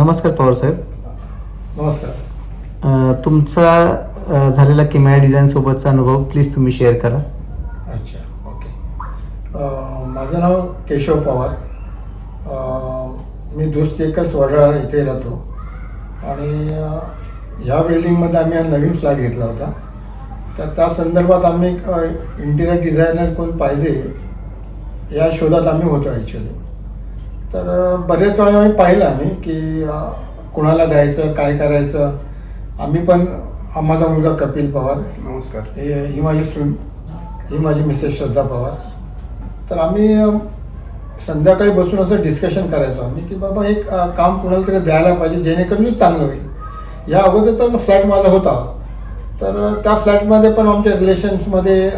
नमस्कार पवार साहेब. नमस्कार. तुमचा झालेला किमया डिझाईन सोबतचा अनुभव प्लीज तुम्ही शेअर करा. अच्छा, ओके. माझं नाव केशव पवार. मी दुसरेकर्स वडाळा इथे राहतो आणि ह्या बिल्डिंगमध्ये आम्ही नवीन फ्लॅट घेतला होता. तर त्या संदर्भात आम्ही इंटिरियर डिझायनर कोण पाहिजे या शोधात आम्ही होतो ॲक्च्युली. तर बरेच वेळा आम्ही पाहिलं की कुणाला द्यायचं, काय करायचं. आम्ही पण, माझा मुलगा कपिल पवार, नमस्कार, ही माझी फ्रेंड, ही माझी मिसेस श्रद्धा पवार. तर आम्ही संध्याकाळी बसून असं डिस्कशन करायचो आम्ही की बाबा एक काम कुणाला तरी द्यायला पाहिजे जेणेकरून चांगलं होईल. या अगोदरचा फ्लॅट माझा होता, तर त्या फ्लॅटमध्ये पण आमच्या रिलेशन्समध्ये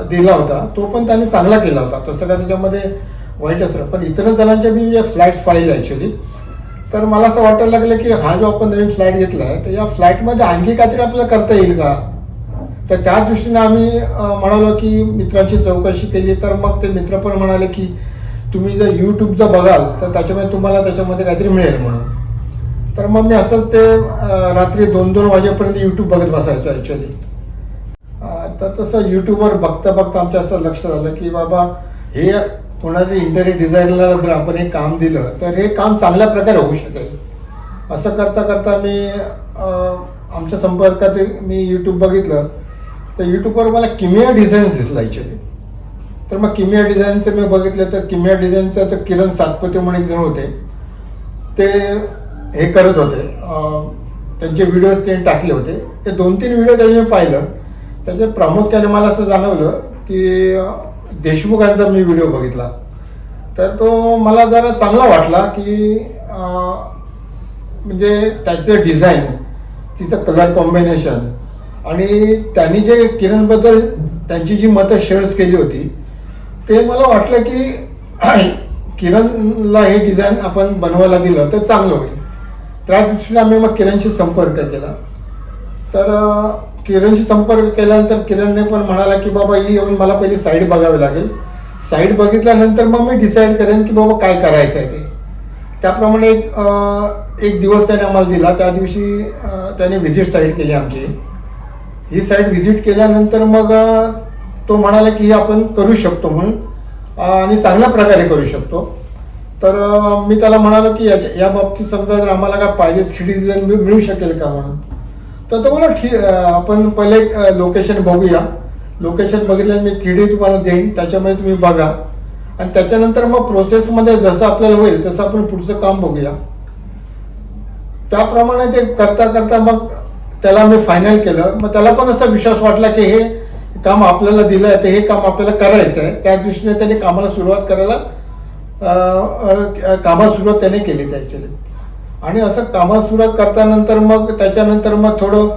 दिला होता. तो पण त्याने चांगला केला होता, तसं काय त्याच्यामध्ये वाईट असं. पण इतर जणांच्या मी जे फ्लॅट्स पाहिले ॲक्च्युली, तर मला असं वाटायला लागलं की हा जो आपण नवीन फ्लॅट घेतला आहे तर या फ्लॅटमध्ये आणखी काहीतरी आपल्याला करता येईल का. तर त्या दृष्टीने आम्ही म्हणालो की मित्रांची चौकशी केली. तर मग ते मित्र पण म्हणाले की तुम्ही जर यूट्यूबचं बघाल तर त्याच्यामध्ये त्याच्यामध्ये काहीतरी मिळेल म्हणून. तर मग मी असंच ते रात्री 2-2 वाजेपर्यंत यूट्यूब बघत बसायचो ॲक्च्युली. तर तसं यूट्यूबवर बघता बघता आमच्या असं लक्ष झालं की बाबा हे कोणातरी इंटेरियर डिझायनरला जर आपण हे काम दिलं तर हे काम चांगल्या प्रकारे होऊ शकेल. असं करता करता मी आमच्या संपर्कात मी यूट्यूब बघितलं. तर यूट्यूबवर मला किमया डिझाईन्स दिसला ॲक्च्युली. तर मग किमया डिझाईनचं मी बघितलं. तर किमया डिझाईनचं तर किरण सातपुते म्हणून एक जण होते, ते हे करत होते, त्यांचे व्हिडिओ त्यांनी टाकले होते. ते 2-3 व्हिडिओ त्याने मी पाहिलं. त्याच्या प्रामुख्याने मला असं जाणवलं की देशमुखांचा मी व्हिडिओ बघितला. तर तो मला जरा चांगला वाटला की म्हणजे त्याचं डिझाईन, तिचं कलर कॉम्बिनेशन आणि त्यांनी जे किरणबद्दल त्यांची जी मतं शेअर्स केली होती ते मला वाटलं की किरणला हे डिझाईन आपण बनवायला दिलं तर चांगलं होईल. त्या दृष्टीने आम्ही मग किरणशी संपर्क केला. तर किरणशी संपर्क केल्यानंतर किरणने पण म्हणाला की बाबा ही येऊन मला पहिली साईड बघावी लागेल. साईड बघितल्यानंतर मग मी डिसाईड करेन की बाबा काय करायचं आहे ते. त्याप्रमाणे एक दिवस त्याने आम्हाला दिला. त्या दिवशी त्याने व्हिजिट साईट केली आमची. ही साईट व्हिजिट केल्यानंतर मग तो म्हणाला की हे आपण करू शकतो म्हणून आणि चांगल्या प्रकारे करू शकतो. तर मी त्याला म्हणालो की या बाबतीत समजा जर आम्हाला काय पाहिजे 3D डिझाईन मिळू शकेल का म्हणून. तर तो मला ठीक, आपण पहिले लोकेशन बघूया. लोकेशन बघितलं मी 3D तुम्हाला देईन, त्याच्यामध्ये तुम्ही बघा आणि त्याच्यानंतर मग प्रोसेसमध्ये जसं आपल्याला होईल तसं आपण पुढचं काम बघूया. त्याप्रमाणे ते करता करता मग त्याला मी फायनल केलं. मग त्याला पण असा विश्वास वाटला की हे काम आपल्याला दिलं आहे तर हे काम आपल्याला करायचं आहे. त्या दृष्टीने त्याने कामाला सुरुवात त्याने केली ॲक्च्युली. आणि असं कामाला सुरुवात करतानंतर मग त्याच्यानंतर मग थोडं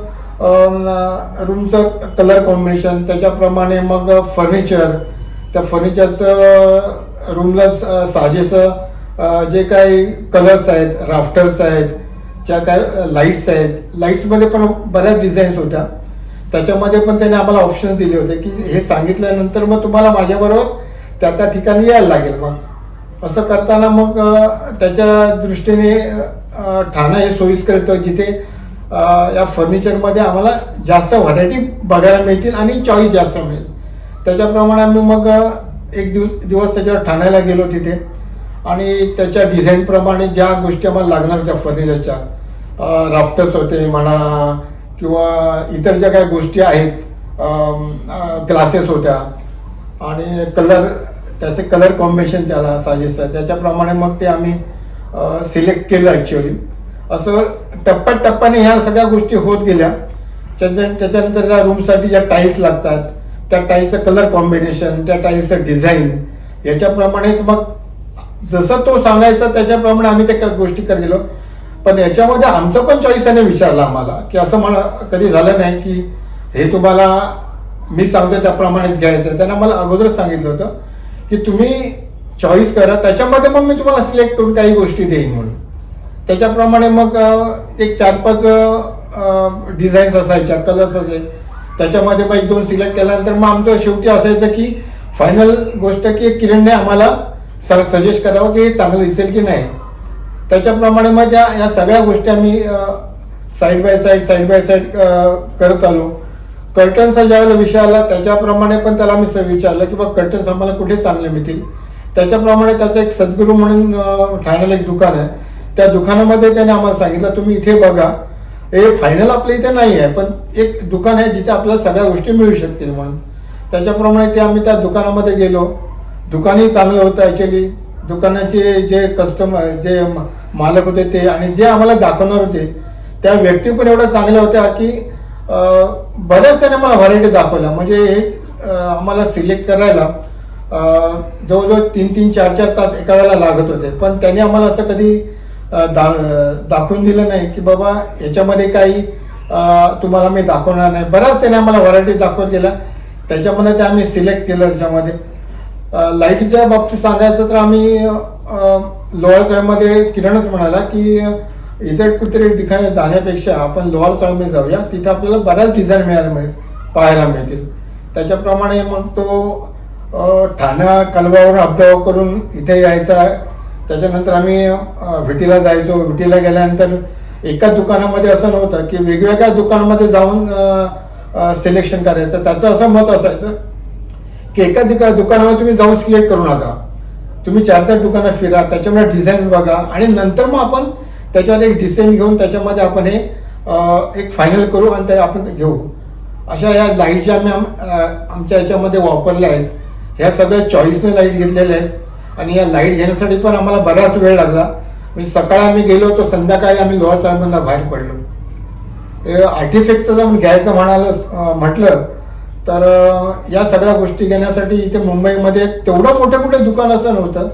रूमचं कलर कॉम्बिनेशन, त्याच्याप्रमाणे मग फर्निचर, त्या फर्निचरचं रूमला साजेसं जे काही कलर्स आहेत, राफ्टर्स आहेत, ज्या काय लाईट्स आहेत, लाईट्समध्ये पण बऱ्याच डिझाईन्स होत्या. त्याच्यामध्ये पण त्याने आम्हाला ऑप्शन्स दिले होते की हे सांगितल्यानंतर मग तुम्हाला माझ्याबरोबर त्या ठिकाणी यायला लागेल. मग असं करताना मग त्याच्या दृष्टीने ठाणा हे सोयीस्कर येतं जिथे या फर्निचरमध्ये आम्हाला जास्त व्हरायटी बघायला मिळतील आणि चॉईस जास्त मिळेल. त्याच्याप्रमाणे आम्ही मग एक दिवस त्याच्यावर ठाण्याला गेलो तिथे आणि त्याच्या डिझाईनप्रमाणे ज्या गोष्टी आम्हाला लागणार होत्या फर्निचरच्या, राफ्टर्स होते म्हणा किंवा इतर ज्या काही गोष्टी आहेत, ग्लासेस होत्या आणि त्याचे कलर कॉम्बिनेशन त्याला साजेस आहे, त्याच्याप्रमाणे मग ते आम्ही सिलेक्ट केलं ॲक्च्युली. असं टप्प्याटप्प्याने ह्या सगळ्या गोष्टी होत गेल्या. त्याच्यानंतर त्या रूमसाठी ज्या टाईल्स लागतात त्या टाईल्सचं कलर कॉम्बिनेशन, त्या टाईल्सचं डिझाईन, याच्याप्रमाणे मग जसं तो सांगायचा त्याच्याप्रमाणे आम्ही त्या गोष्टी करत गेलो. पण याच्यामध्ये आमचं पण चॉईस त्याने विचारलं आम्हाला की असं कधी झालं नाही की हे तुम्हाला मी सांगतो त्याप्रमाणेच घ्यायचं. त्यांना मला अगोदरच सांगितलं होतं की तुम्ही चॉईस करा, त्याच्यामध्ये मग मी तुम्हाला सिलेक्ट करून काही गोष्टी देईन म्हणून. त्याच्याप्रमाणे मग एक 4-5 डिझाईन्स असायच्या, कलर्स असायचे. त्याच्यामध्ये मग 1-2 सिलेक्ट केल्यानंतर मग आमचं शेवटी असायचं की फायनल गोष्ट की किरणने आम्हाला सजेस्ट करावं की हे चांगलं दिसेल की नाही. त्याच्याप्रमाणे मग या सगळ्या गोष्टी आम्ही साईड बाय साईड करत आलो. कर्टन्सचा ज्यावेळेला विषय आला त्याच्याप्रमाणे पण त्याला मी विचारलं की बघ कर्टन्स आम्हाला कुठे चांगले मिळतील. त्याच्याप्रमाणे त्याचं एक सद्गुरू म्हणून ठाण्याला एक दुकान आहे, त्या दुकानामध्ये त्याने आम्हाला सांगितलं तुम्ही इथे बघा, हे फायनल आपल्या इथे नाही आहे पण एक दुकान आहे जिथे आपल्याला सगळ्या गोष्टी मिळू शकतील म्हणून. त्याच्याप्रमाणे ते आम्ही त्या दुकानामध्ये गेलो. दुकानही चांगलं होतं ॲक्च्युली. दुकानाचे जे कस्टमर जे मालक होते ते आणि जे आम्हाला दाखवणार होते त्या व्यक्ती पण एवढ्या चांगल्या होत्या की बऱ्याच त्याने मला व्हरायटी दाखवल्या. म्हणजे आम्हाला सिलेक्ट करायला जवळजवळ 3-4 तास एका वेळेला लागत होते, पण त्याने आम्हाला असं कधी दाखवून दिलं नाही की बाबा याच्यामध्ये काही तुम्हाला मी दाखवणार नाही. बऱ्याच त्याने आम्हाला व्हरायटी दाखवत गेल्या, त्याच्यामध्ये ते आम्ही सिलेक्ट केलं. त्याच्यामध्ये लाईटच्या बाबतीत सांगायचं तर आम्ही लोअर चाळमध्ये किरणच म्हणाला की इतर कुठेतरी ठिकाणी जाण्यापेक्षा आपण लोअर चाळमध्ये जाऊया, तिथे आपल्याला बऱ्याच डिझाईन पाहायला मिळतील. त्याच्याप्रमाणे मग तो ठाणा कलवावरून अपडाऊन करून इथे यायचा. त्याच्यानंतर आम्ही विटीला जायचो. विटीला गेल्यानंतर एका दुकानामध्ये असं नव्हतं की वेगवेगळ्या दुकानामध्ये जाऊन सिलेक्शन करायचं. त्याचं असं मत असायचं की एका दुकानामध्ये तुम्ही जाऊन सिलेक्ट करू नका, तुम्ही 4-4 दुकानं फिरा, त्याच्यामध्ये डिझाईन बघा आणि नंतर मग आपण त्याच्यावर एक डिझाईन घेऊन त्याच्यामध्ये आपण हे एक फायनल करू आणि ते आपण घेऊ. अशा या लाईट ज्या आम्ही आमच्या याच्यामध्ये वापरल्या आहेत, ह्या सगळ्या चॉईसने लाईट घेतलेल्या आहेत आणि या लाईट घेण्यासाठी पण आम्हाला बराच वेळ लागला. म्हणजे सकाळी आम्ही गेलो तर संध्याकाळी आम्ही लोअर चाळमधून बाहेर पडलो. आर्टिफॅक्टचं जर घ्यायचं म्हटलं तर या सगळ्या गोष्टी घेण्यासाठी इथे मुंबईमध्ये तेवढं मोठं कुठे दुकान असं नव्हतं.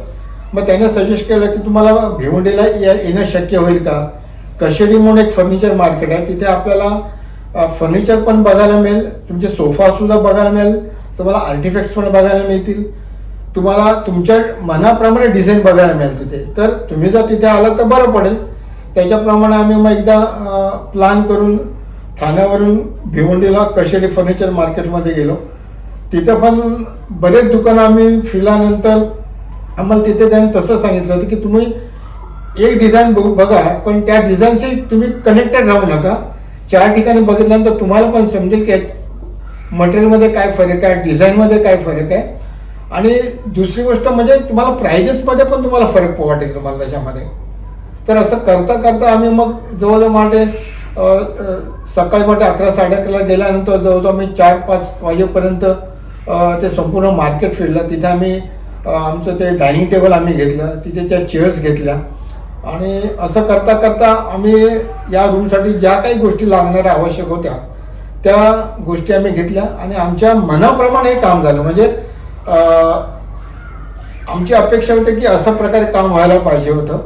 मग त्याने सजेस्ट केलं की तुम्हाला भिवंडीला येणं शक्य होईल का. कशेडी म्हणून एक फर्निचर मार्केट आहे, तिथे आपल्याला फर्निचर पण बघायला मिळेल, तुमचे सोफा सुद्धा बघायला मिळेल, तुम्हाला आर्टिफॅक्ट्स पण बघायला मिळतील, तुम्हाला तुमच्या मनाप्रमाणे डिझाईन बघायला मिळेल तिथे. तर तुम्ही जर तिथे आलात तर बरं पडेल. त्याच्याप्रमाणे आम्ही मग एकदा प्लॅन करून ठाण्यावरून भिवंडीला कशेडी फर्निचर मार्केटमध्ये गेलो. तिथं पण बरेच दुकानं आम्ही फिरल्यानंतर आम्हाला तिथे त्याने तसं सांगितलं होतं की तुम्ही एक डिझाईन बघा पण त्या डिझाईनशी तुम्ही कनेक्टेड राहू नका. 4 ठिकाणी बघितल्यानंतर तुम्हाला पण समजेल की मटेरियलमध्ये काय फरक आहे, डिझाईनमध्ये काय फरक आहे आणि दुसरी गोष्ट म्हणजे तुम्हाला प्राइजेसमध्ये पण तुम्हाला फरक वाटेल तुम्हाला त्याच्यामध्ये. तर असं करता करता आम्ही मग जवळजवळ माटे सकाळी मोठे 11-11:30 गेल्यानंतर जवळजवळ आम्ही 4-5 वाजेपर्यंत ते संपूर्ण मार्केट फिरलं. तिथे आम्ही आमचं ते डायनिंग टेबल आम्ही घेतलं, तिथे त्या चेअर्स घेतल्या आणि असं करता करता आम्ही या रूमसाठी ज्या काही गोष्टी लागणाऱ्या आवश्यक होत्या त्या गोष्टी आम्ही घेतल्या आणि आमच्या मनाप्रमाणे हे काम झालं. म्हणजे आमची अपेक्षा होती की अशा प्रकारे काम व्हायला पाहिजे होतं.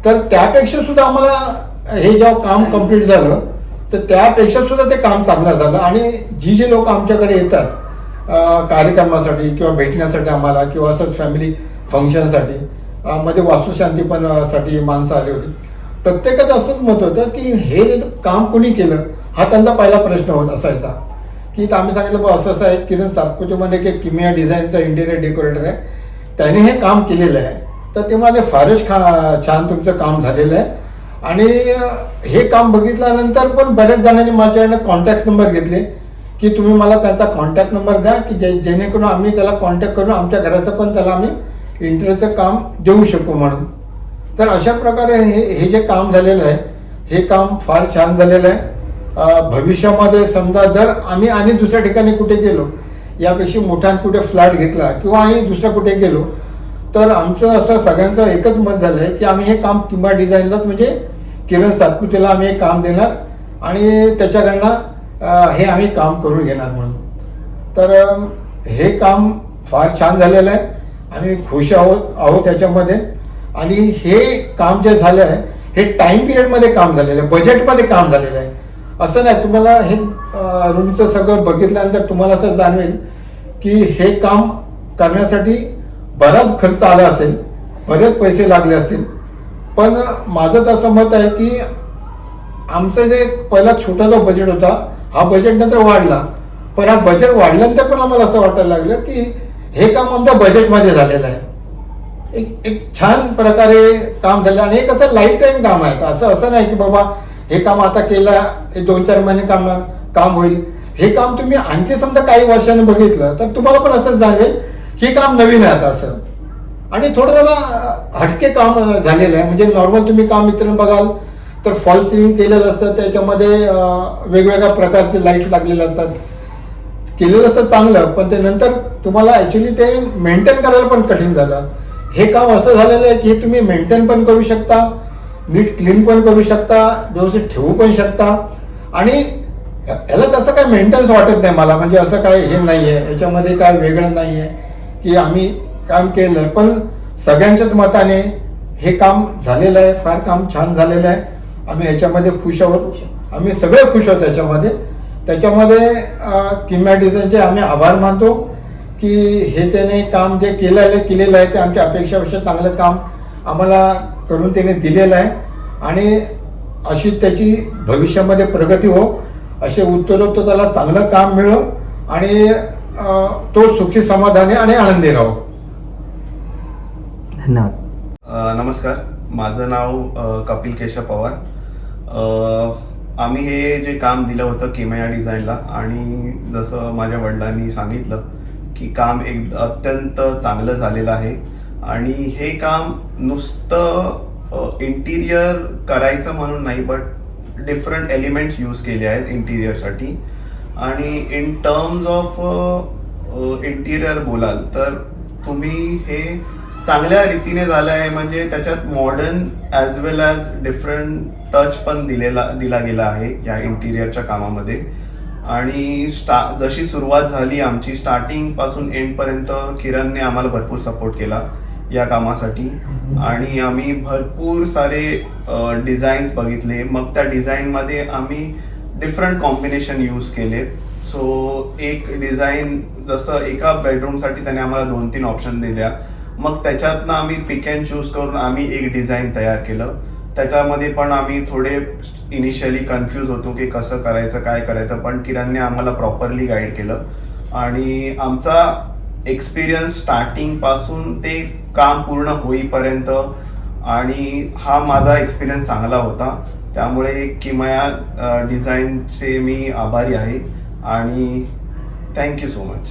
तर त्यापेक्षा सुद्धा आम्हाला हे जेव्हा काम कम्प्लीट झालं तर त्यापेक्षा सुद्धा ते काम चांगलं झालं आणि जी लोक आमच्याकडे येतात कार्यक्रमासाठी किंवा भेटण्यासाठी आम्हाला किंवा असंच फॅमिली फंक्शनसाठी मध्ये वास्तुशांती पण साठी माणसं आली होती. प्रत्येकाचं असंच मत होतं की हे जे काम कोणी केलं हा त्यांचा पहिला प्रश्न होत असायचा. की आम्ही सांगितलं बा असं असं आहे, किरण सातपुते मध्ये की किमिया डिझाईनचा इंटेरियर डेकोरेटर आहे, त्याने हे काम केलेलं आहे. तर ते म्हणाले फारच छान तुमचं काम झालेलं आहे. आणि हे काम बघितल्यानंतर पण बऱ्याच जणांनी माझ्याकडनं कॉन्टॅक्ट नंबर घेतले की तुम्ही मला त्याचा कॉन्टॅक्ट नंबर द्या की जेणेकरून आम्ही त्याला कॉन्टॅक्ट करून आमच्या घराचं पण त्याला आम्ही इंटेरियरचं काम देऊ शकू म्हणून. तर अशा प्रकारे हे जे काम झालेलं आहे हे काम फार छान झालेलं आहे. भविष्यामध्ये समजा जर आम्ही आणि दुसऱ्या ठिकाणी कुठे गेलो, यापेक्षा मोठा कुठे फ्लॅट घेतला किंवा आम्ही दुसऱ्या कुठे गेलो तर आमचं असं सगळ्यांचं एकच मत झालं आहे की आम्ही हे काम किंवा डिझाईनलाच म्हणजे किरण सातपुतेला आम्ही हे काम देणार आणि त्याच्याकडनं हे आम्ही काम करून घेणार म्हणून. तर हे काम फार छान झालेलं आहे आणि खुश आहोत त्याच्यामध्ये. आणि हे काम जे झालं आहे हे टाइम पिरियडमध्ये काम झालेलं आहे, बजेटमध्ये काम झालेलं आहे. असं नाही, तुम्हाला हे रूमचं सगळं बघितल्यानंतर तुम्हाला असं जाणवेल की हे काम करण्यासाठी बराच खर्च आला असेल, बरेच पैसे लागले असतील. पण माझं तर असं मत आहे की आमचं जे पहिला छोटा जो बजेट होता हा बजेट नंतर वाढला, पण हा बजेट वाढल्यानंतर पण आम्हाला असं वाटायला लागलं की हे काम आमच्या बजेटमध्ये झालेलं आहे. एक छान प्रकारे काम झालं. आणि हे कसं लाईफ टाईम काम आहे, असं नाही की बाबा हे काम आता केलं, हे 2-4 महिने काम होईल. हे काम तुम्ही आणखी समजा काही वर्षांनी बघितलं तर तुम्हाला पण असंच जाणवेल हे काम नवीन आहे आता असं. आणि थोडं जरा हटके काम झालेलं आहे. म्हणजे नॉर्मल तुम्ही काम मित्रांनो बघाल तर फॉल सिलिंग केलेलं असतं, त्याच्यामध्ये वेगवेगळ्या प्रकारचे लाईट लागलेले असतात. केलेलं असतं चांगलं, पण ते नंतर तुम्हाला ॲक्च्युली ते मेंटेन करायला पण कठीण झालं. हे काम असं झालेलं आहे की हे तुम्ही मेंटेन पण करू शकता, नीट क्लीन पण करू शकता, व्यवस्थित ठेवू पण शकता. आणि याला तसं काय मेंटेनन्स वाटत नाही मला. म्हणजे असं काय हे नाही आहे, याच्यामध्ये काय वेगळं नाही आहे की आम्ही काम केलं. पण सगळ्यांच्याच मताने हे काम झालेलं आहे, फार काम छान झालेलं आहे. आम्ही याच्यामध्ये खुश आहोत, आम्ही सगळे खुश आहोत त्याच्यामध्ये किम्या डिझाईनचे आम्ही आभार मानतो की हे त्याने काम जे केलेलं आहे ते आमच्या अपेक्षापेक्षा चांगलं काम आम्हाला करून त्याने दिलेलं आहे. आणि अशी त्याची भविष्यामध्ये प्रगती हो, असे उत्तरोत्तर त्याला चांगलं काम मिळो आणि तो सुखी समाधानी आणि आनंदी राहो. धन्यवाद. नमस्कार, माझं नाव कपिल केशव पवार. आम्ही हे जे काम दिलं होतं किमया डिझाईनला, आणि जसं माझ्या वडिलांनी सांगितलं की काम एक अत्यंत चांगलं झालेलं आहे. आणि हे काम नुसतं इंटिरियर करायचं म्हणून नाही, बट डिफरंट एलिमेंट्स यूज केले आहेत इंटिरियरसाठी. आणि इन टर्म्स ऑफ इंटिरियर बोलाल तर तुम्ही हे चांगल्या रीतीने झालं आहे. म्हणजे त्याच्यात मॉडर्न ॲज वेल ॲज डिफरंट टच पण दिला गेला आहे या इंटिरियरच्या कामामध्ये. आणि जशी सुरुवात झाली आमची, स्टार्टिंग पासून एंडपर्यंत किरणने आम्हाला भरपूर सपोर्ट केला या कामासाठी. आणि आम्ही भरपूर सारे डिझाईन्स बघितले. मग त्या डिझाईनमध्ये आम्ही डिफरंट कॉम्बिनेशन यूज केले. सो एक डिझाईन जसं एका बेडरूमसाठी त्याने आम्हाला 2-3 ऑप्शन दिल्या. मग त्याच्यातनं आम्ही पिक अँड चूज करून आम्ही एक डिझाईन तयार केलं. त्याच्यामध्ये पण आम्ही थोडे इनिशियली कन्फ्यूज होतो की कसं करायचं, काय करायचं, पण किरणने आम्हाला प्रॉपरली गाईड केलं. आणि आमचा एक्सपिरियन्स स्टार्टिंगपासून ते काम पूर्ण होईपर्यंत, आणि हा माझा एक्सपिरियन्स चांगला होता. त्यामुळे किमया डिझाईनचे मी आभारी आहे. आणि थँक्यू सो मच.